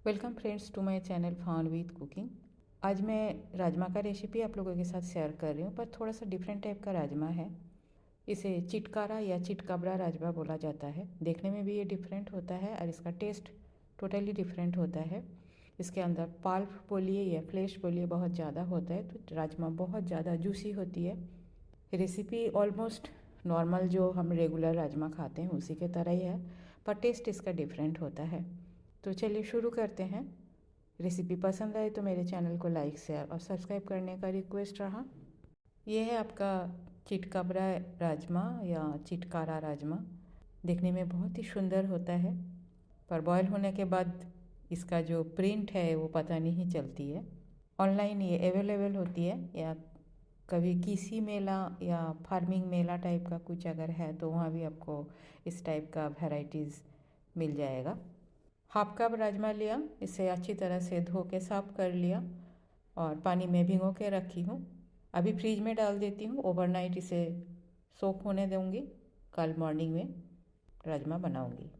Welcome friends to my channel fun with cooking. आज मैं राजमा का रेसिपी आप लोगों के साथ शेयर कर रही हूँ, पर थोड़ा सा डिफरेंट टाइप का राजमा है। इसे चिटकारा या चिटकाबरा राजमा बोला जाता है। देखने में भी ये डिफरेंट होता है और इसका टेस्ट टोटली डिफरेंट होता है। इसके अंदर पल्प बोलिए या फ्लेश बोलिए बहुत ज़्यादा होता है, तो राजमा बहुत ज़्यादा जूसी होती है। रेसिपी ऑलमोस्ट नॉर्मल जो हम रेगुलर राजमा खाते हैं उसी के तरह ही है, पर टेस्ट इसका डिफरेंट होता है। तो चलिए शुरू करते हैं। रेसिपी पसंद आए तो मेरे चैनल को लाइक शेयर और सब्सक्राइब करने का रिक्वेस्ट रहा। ये है आपका चिटकाबरा राजमा या चिटकारा राजमा। देखने में बहुत ही सुंदर होता है, पर बॉयल होने के बाद इसका जो प्रिंट है वो पता नहीं चलती है। ऑनलाइन ये अवेलेबल होती है, या कभी किसी मेला या फार्मिंग मेला टाइप का कुछ अगर है तो वहाँ भी आपको इस टाइप का वैरायटीज़ मिल जाएगा। हाफ कप राजमा लिया, इसे अच्छी तरह से धो के साफ़ कर लिया और पानी में भिगो के रखी हूँ। अभी फ्रिज में डाल देती हूँ, ओवरनाइट इसे सोक होने दूँगी। कल मॉर्निंग में राजमा बनाऊँगी।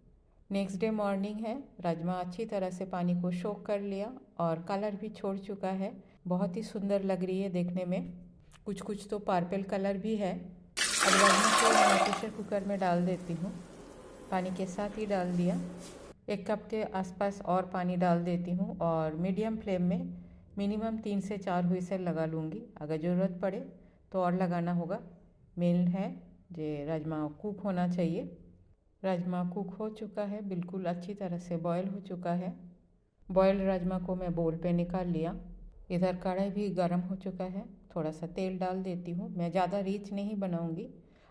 नेक्स्ट डे मॉर्निंग है, राजमा अच्छी तरह से पानी को सोक कर लिया और कलर भी छोड़ चुका है। बहुत ही सुंदर लग रही है देखने में, कुछ कुछ तो पर्पल कलर भी है। अब राजमा को मैं प्रेशर कुकर में डाल देती हूँ, पानी के साथ ही डाल दिया। 1 कप के आसपास और पानी डाल देती हूँ और मीडियम फ्लेम में मिनिमम 3 से 4 व्हिसल लगा लूँगी। अगर ज़रूरत पड़े तो और लगाना होगा। मेन है जे राजमा कुक होना चाहिए। राजमा कुक हो चुका है, बिल्कुल अच्छी तरह से बॉयल हो चुका है। बॉयल राजमा को मैं बोल पे निकाल लिया। इधर कढ़ाई भी गर्म हो चुका है, थोड़ा सा तेल डाल देती हूँ। मैं ज़्यादा रिच नहीं बनाऊँगी,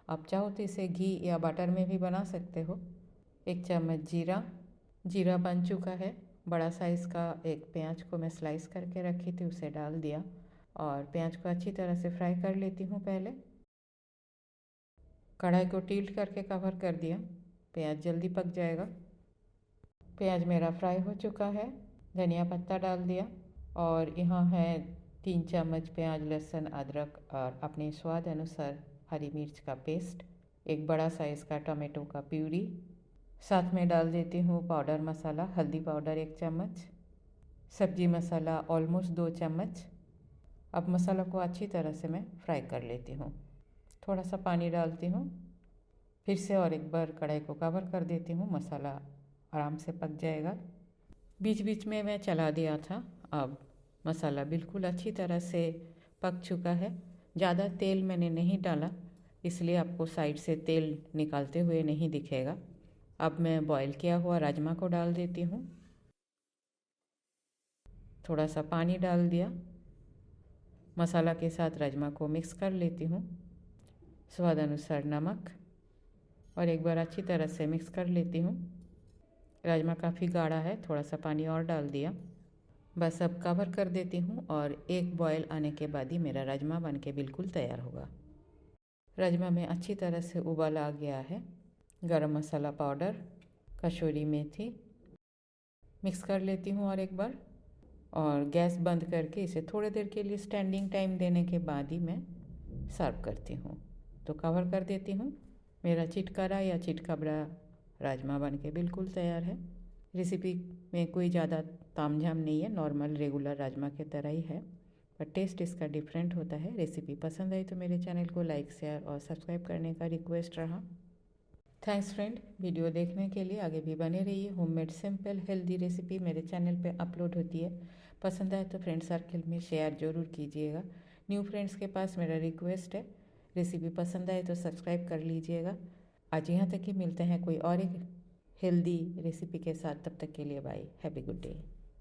आप चाहो तो इसे घी या बटर में भी बना सकते हो। 1 चम्मच जीरा बन चुका है। बड़ा साइज़ का एक प्याज को मैं स्लाइस करके रखी थी, उसे डाल दिया और प्याज को अच्छी तरह से फ्राई कर लेती हूँ। पहले कढ़ाई को टिल्ट करके कवर कर दिया, प्याज जल्दी पक जाएगा। प्याज मेरा फ्राई हो चुका है। धनिया पत्ता डाल दिया और यहाँ है 3 चम्मच प्याज लहसुन अदरक और अपने स्वाद अनुसार हरी मिर्च का पेस्ट, एक बड़ा साइज़ का टमाटो का प्यूरी। साथ में डाल देती हूँ पाउडर मसाला, हल्दी पाउडर 1 चम्मच, सब्जी मसाला ऑलमोस्ट 2 चम्मच। अब मसाला को अच्छी तरह से मैं फ्राई कर लेती हूँ। थोड़ा सा पानी डालती हूँ, फिर से और एक बार कढ़ाई को कवर कर देती हूँ। मसाला आराम से पक जाएगा। बीच बीच में मैं चला दिया था। अब मसाला बिल्कुल अच्छी तरह से पक चुका है। ज़्यादा तेल मैंने नहीं डाला, इसलिए आपको साइड से तेल निकालते हुए नहीं दिखेगा। अब मैं बॉईल किया हुआ राजमा को डाल देती हूँ। थोड़ा सा पानी डाल दिया, मसाला के साथ राजमा को मिक्स कर लेती हूँ। स्वाद अनुसार नमक और एक बार अच्छी तरह से मिक्स कर लेती हूँ। राजमा काफ़ी गाढ़ा है, थोड़ा सा पानी और डाल दिया। बस अब कवर कर देती हूँ और एक बॉयल आने के बाद ही मेरा राजमा बन के बिल्कुल तैयार होगा। राजमा में अच्छी तरह से उबाल आ गया है। गरम मसाला पाउडर, कसूरी मेथी मिक्स कर लेती हूँ और एक बार, और गैस बंद करके इसे थोड़ी देर के लिए स्टैंडिंग टाइम देने के बाद ही मैं सर्व करती हूँ। तो कवर कर देती हूँ। मेरा चिटकारा या चिटकाबरा राजमा बन के बिल्कुल तैयार है। रेसिपी में कोई ज़्यादा तामझाम नहीं है, नॉर्मल रेगुलर राजमा के तरह ही है, पर टेस्ट इसका डिफरेंट होता है। रेसिपी पसंद आई तो मेरे चैनल को लाइक शेयर और सब्सक्राइब करने का रिक्वेस्ट रहा। थैंक्स फ्रेंड, वीडियो देखने के लिए। आगे भी बने रहिए। होममेड सिंपल हेल्दी रेसिपी मेरे चैनल पे अपलोड होती है। पसंद आए तो फ्रेंड सर्कल में शेयर ज़रूर कीजिएगा। न्यू फ्रेंड्स के पास मेरा रिक्वेस्ट है, रेसिपी पसंद आए तो सब्सक्राइब कर लीजिएगा। आज यहाँ तक ही, मिलते हैं कोई और एक हेल्दी रेसिपी के साथ। तब तक के लिए bye, have a good day.